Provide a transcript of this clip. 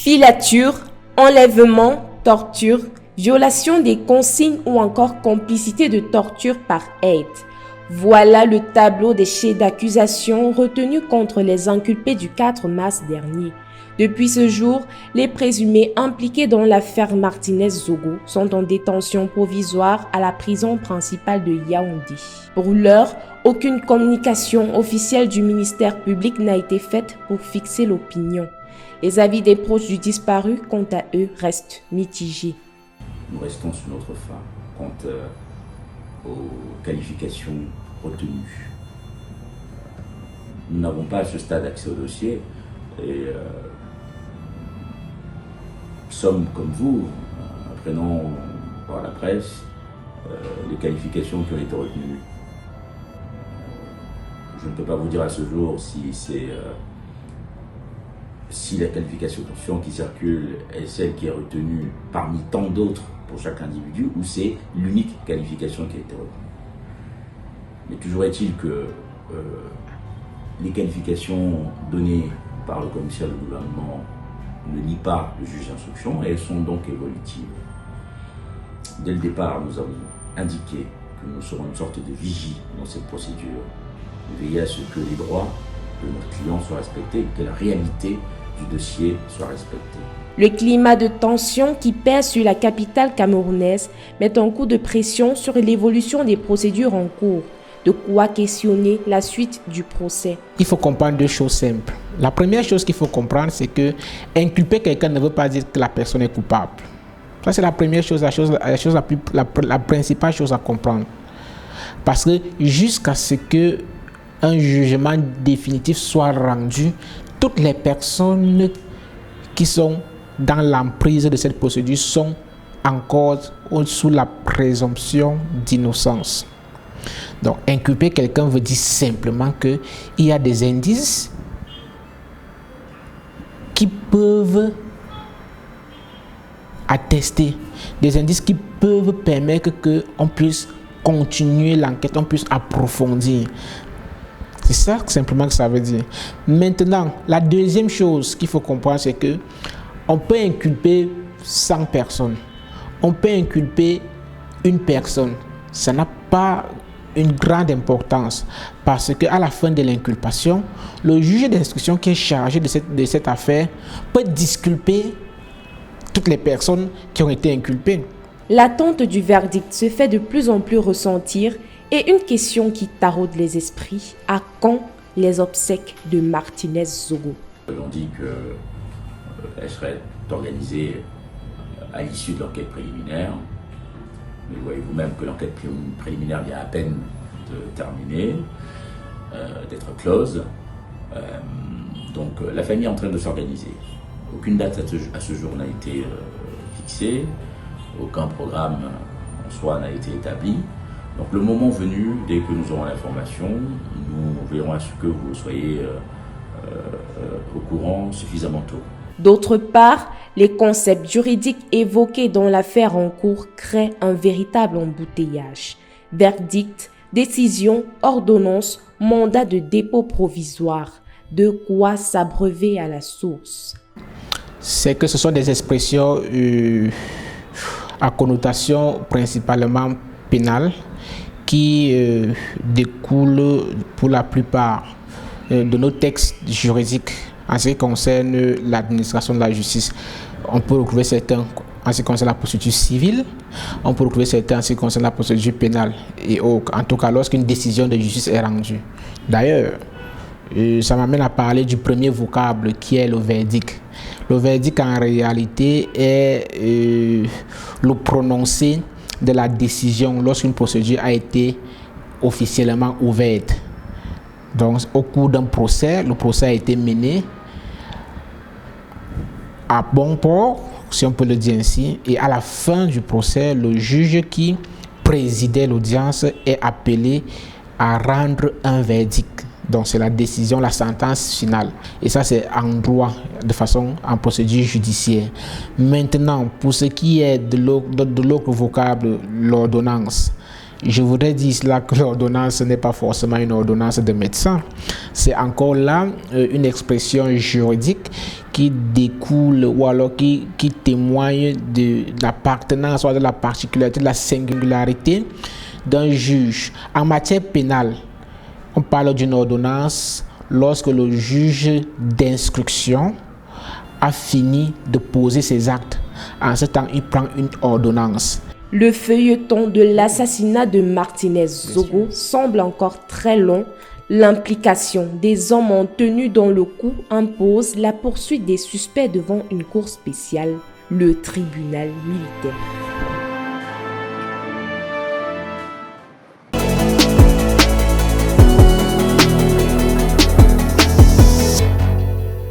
Filature, enlèvement, torture, violation des consignes ou encore complicité de torture par aide. Voilà le tableau des chefs d'accusation retenus contre les inculpés du 4 mars dernier. Depuis ce jour, les présumés impliqués dans l'affaire Martinez-Zogo sont en détention provisoire à la prison principale de Yaoundé. Pour l'heure, aucune communication officielle du ministère public n'a été faite pour fixer l'opinion. Les avis des proches du disparu, quant à eux, restent mitigés. Nous restons sur notre faim quant aux qualifications retenues. Nous n'avons pas à ce stade accès au dossier et sommes comme vous, apprenant par la presse les qualifications qui ont été retenues. Je ne peux pas vous dire à ce jour si la qualification qui circule est celle qui est retenue parmi tant d'autres pour chaque individu ou c'est l'unique qualification qui a été retenue. Mais toujours est-il que les qualifications données par le commissaire du gouvernement ne lient pas le juge d'instruction et elles sont donc évolutives. Dès le départ, nous avons indiqué que nous serons une sorte de vigie dans cette procédure, veiller à ce que les droits de notre client soient respectés et que la réalité du dossier soit respectée. Le climat de tension qui pèse sur la capitale camerounaise met un coup de pression sur l'évolution des procédures en cours. De quoi questionner la suite du procès. Il faut comprendre deux choses simples. La première chose qu'il faut comprendre, c'est que inculper quelqu'un ne veut pas dire que la personne est coupable. Ça, c'est la première chose, la principale chose à comprendre. Parce que jusqu'à ce que un jugement définitif soit rendu, toutes les personnes qui sont dans l'emprise de cette procédure sont encore sous la présomption d'innocence. Donc, inculper quelqu'un veut dire simplement qu'il y a des indices qui peuvent attester, des indices qui peuvent permettre qu'on puisse continuer l'enquête, on puisse approfondir. C'est ça simplement que ça veut dire. Maintenant, la deuxième chose qu'il faut comprendre, c'est que on peut inculper 100 personnes. On peut inculper une personne. Ça n'a pas une grande importance parce qu'à la fin de l'inculpation, le juge d'instruction qui est chargé de cette affaire peut disculper toutes les personnes qui ont été inculpées. L'attente du verdict se fait de plus en plus ressentir et une question qui taraude les esprits, à quand les obsèques de Martinez-Zogo? On dit qu'elle serait organisée à l'issue de l'enquête préliminaire. Mais vous voyez vous-même que l'enquête préliminaire vient à peine de terminer, d'être close. Donc la famille est en train de s'organiser. Aucune date à ce jour n'a été fixée, aucun programme en soi n'a été établi. Donc le moment venu, dès que nous aurons l'information, nous verrons à ce que vous soyez au courant suffisamment tôt. D'autre part, les concepts juridiques évoqués dans l'affaire en cours créent un véritable embouteillage. Verdict, décision, ordonnance, mandat de dépôt provisoire. De quoi s'abreuver à la source. C'est que ce sont des expressions à connotation principalement pénale qui découlent pour la plupart de nos textes juridiques en ce qui concerne l'administration de la justice. On peut retrouver certains en ce qui concerne la procédure civile, on peut retrouver certains en ce qui concerne la procédure pénale, et en tout cas lorsqu'une décision de justice est rendue. D'ailleurs, ça m'amène à parler du premier vocable qui est le verdict. Le verdict en réalité est le prononcé de la décision lorsqu'une procédure a été officiellement ouverte. Donc au cours d'un procès, le procès a été mené à bon port, si on peut le dire ainsi, et à la fin du procès, le juge qui présidait l'audience est appelé à rendre un verdict. Donc c'est la décision, la sentence finale. Et ça c'est en droit, de façon en procédure judiciaire. Maintenant, pour ce qui est de l'autre vocable, l'ordonnance, Je voudrais dire cela que l'ordonnance n'est pas forcément une ordonnance de médecin. C'est encore là une expression juridique qui découle ou alors qui témoigne de l'appartenance ou de la particularité, de la singularité d'un juge. En matière pénale, on parle d'une ordonnance lorsque le juge d'instruction a fini de poser ses actes. En ce temps, il prend une ordonnance. Le feuilleton de l'assassinat de Martinez Zogo semble encore très long. L'implication des hommes en tenue dans le coup impose la poursuite des suspects devant une cour spéciale, le tribunal militaire.